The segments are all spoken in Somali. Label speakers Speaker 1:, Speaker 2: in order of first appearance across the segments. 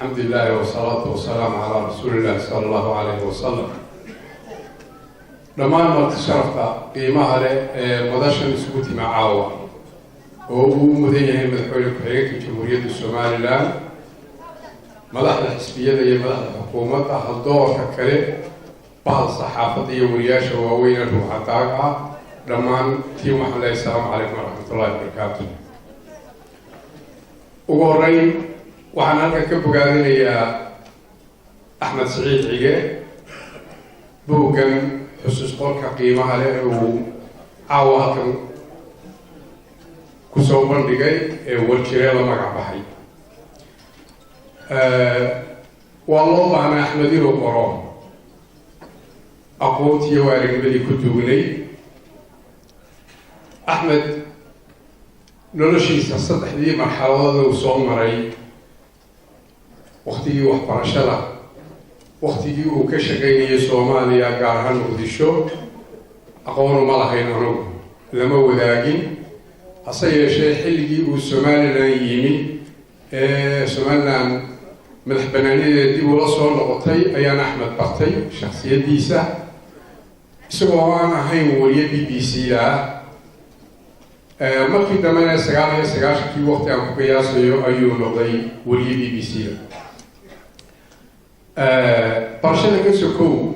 Speaker 1: الحمد لله والصلاة والسلام على رسول الله صلى الله عليه وسلم. لما مرت شرفت قيمها لمدشن سكوتي معاوة وهو مدينة من حول كحية جمهورية الصومال الآن مدح الحسبية هي مدح الحكومة الدور ككله بعض الصحافة ورياشة ووين الروحاتاقة لما تيم محمد السلام عليكم ورحمة الله وبركاته. وقرين waxaan halkan ka bogaadinayaa Axmed Saciid Cige buugan xusuus qorka qiimaha leh oo caawa halkan ku soo bandhigay ee warjireeda magac baxay waa loo baahnaa Axmed inuu qoro aqoontii iyo waalidiintii ku duugnay Axmed noloshiisa saddexdii marxaladood uu soo maray waqtigii waxbarashada waqtigii uu ka shaqeynayay Soomaaliya gaar ahaan Muqdisho aqoon ma lahayn anigu lama wadaagin hase yeeshee xilligii uu Somaliland yimi Somaliland madax banaanideedii dib ula soo noqotay ayaan Axmed bartay shakhsiyadiisa isagoo aan ahayn wariye BBC markii dambena 99kii waqti aan ku qiyaasayo ayuu noqday wariye BBC barshada ka sokow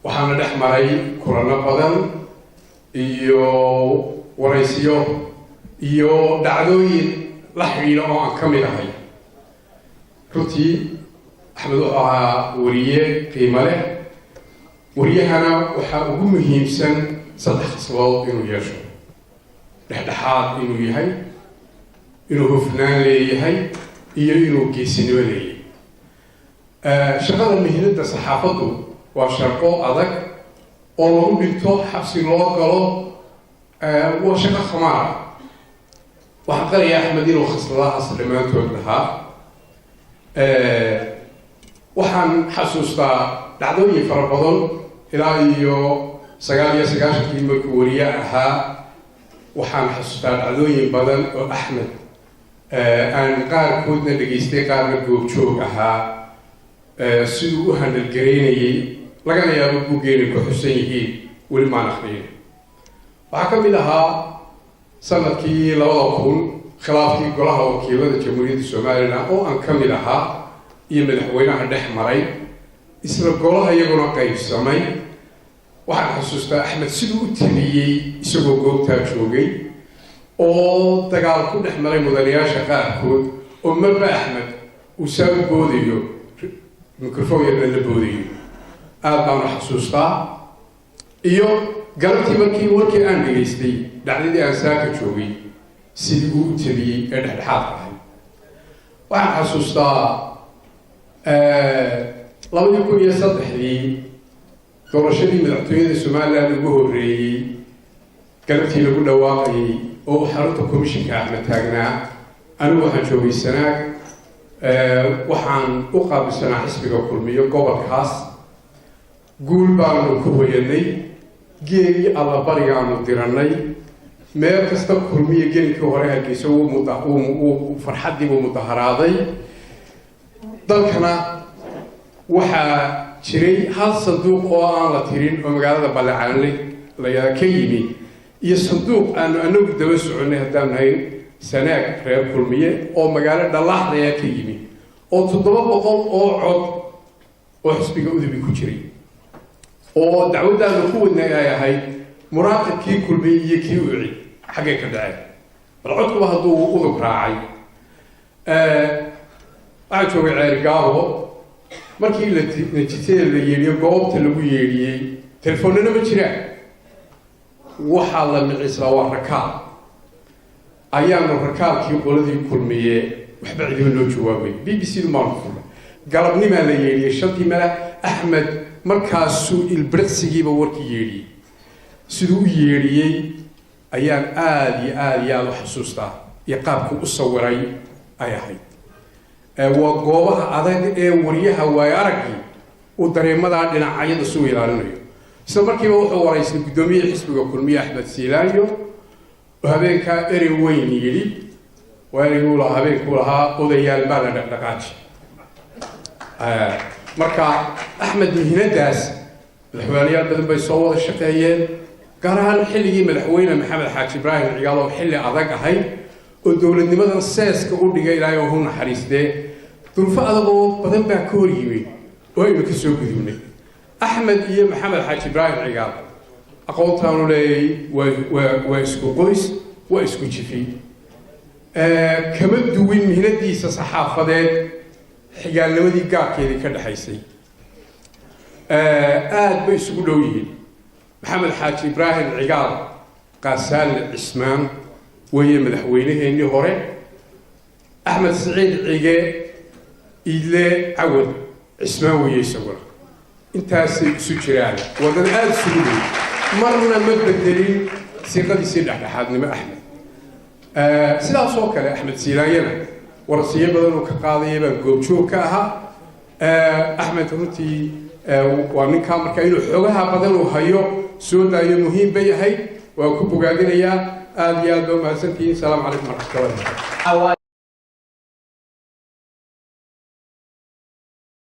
Speaker 1: waxaana dhex maray kulano badan iyo waraysiyo iyo dhacdooyin la xiriira oo aan ka mid ahay runtii Axmed wuxuu ahaa wariye qiimo leh wariyahana waxaa ugu muhiimsan saddex khaslood inuu yeesho dhexdhexaad inuu yahay inuu hufnaan leeyahay iyo inuu geesinimo leeyahay shaqada mihnada saxaafadu waa shaqo adag oo lagu dhigto xabsi loo galo waa shaqo khamaar waxaan qarayaa Axmed inuu khasladahaas dhammaantood lahaa waxaan xasuustaa dhacdooyin fara badan ilaa iyo 99kii markuu wariye ahaa waxaan xasuustaa dhacdooyin badan oo Axmed aan qaarkoodna dhageystay qaarna goobjoog ahaa siduu u handalgareynayay lagana yaabo buuggeena ku xusan yihiin weli maan akhriyin waxaa ka mid ahaa sanadkii 2000 khilaafkii golaha wakiilada jamhuuriyadda Somaliland oo aan ka mid ahaa iyo madaxweynaha dhex maray isla golaha iyaguna qaybsamay waxaan xasuustaa Axmed siduu u taliyey isagoo goobtaa joogay oo dagaal ku dhex maray mudanayaasha qaarkood oo marba Axmed uu saa u boodayo mikrofoonka la boodayo aad baan xasuustaa iyo galabtii markii warkii aan dhageystay dhacdadii aan saaka joogay sidii uu u taliyey ee dhexdhexaad ahay waxaan xasuustaa 2003 doorashadii madaxtooyada Somaliland ugu horreeyay galabtii lagu dhawaaqayay oo xarunta komishinka Axmed taagnaa anigu waxaan joogay Sanaag waxaan u qaabilsanaa xisbiga kulmiyo gobolkaas guul baanu ku hoyanay geeri alla barigaanu diranay meel kasta kulmiyo gelinkii hore halkiisa uu farxadii uu mudaharaaday dalkana waxaa jiray hal sanduuq oo aan la tirin oo magaalada Ballacaanle la ka yimi iyo sanduuq aanu anagu daba soconay haddaan nahay Sanaag reer kulmiye oo magaalo dhalaxda ka yimi oo 700 oo cod oo xisbiga udubi ku jiray oo dacwadda ku wadnay ay ahayd muraaqibkii kulmiye iyo kii uci xagee ka dhacay codkuba hadduu udub raacay waxaa joogay ceergaabo markii la natiijada la yeeriyo goobta lagu yeeriyay telefoonana ma jiraan waxaa la micisaa waa rakaab ayaanu rakaabkii qoladii kulmiye waxba cidima loo jawaabay BBC maanta galabnima la yeeriyay shantii mala Axmed markaasuu ilbirsigiiba warkii yeeriyay siduu u yeeriyay ayaan aad u xasuustaa iyo qaabku u sawiray ay ahayd waa goobaha adag ee wariyaha waay aragii uu dareemada dhinacyada soo ilaalinayo isla markiiba wuxuu waraysay gudoomiyaha xisbiga kulmiye Axmed Siilaayo habeenka eri weyn yiri وأنا يقول هبين كلها أضيال بالنا دقاتي مركا أحمد مهنا داس الحواليات بدن بيصور الشقيين قران حلقي مدحوينه محمد حاج إبراهيم العقال وحلي أضاق هاي والدولة مثلا الساس كقول لي إلى يوم حريص ده ظروف أضاقوا بدن باكوري وهي مكسوق ذوني أحمد إيه محمد حاج إبراهيم العقال أقول تانو لي واسكو قويس واسكو شفي كمدوين مهندي صحافة حقال نودي قاك يدي كده حيسي بيسكو لويين محمد حاج إبراهيم العقال قاسال عثمان وهي مدحوينه إني هوري أحمد سعيد العقال إلى عود عثمان وهي يسوره انت سجران ودن سجري مرنا مبدلين سيقد يصير على حدنا ما أحمد سلا صوكة أحمد سيلاينا ورسيه بدل وكقاضي بنقوم كاها أحمد رتي ومن كامر كاينو حوجها بدل وهيو سودا يمهم بيهاي وكبوا قاعدين يا آديا دوم هسنتين سلام عليكم ورحمة الله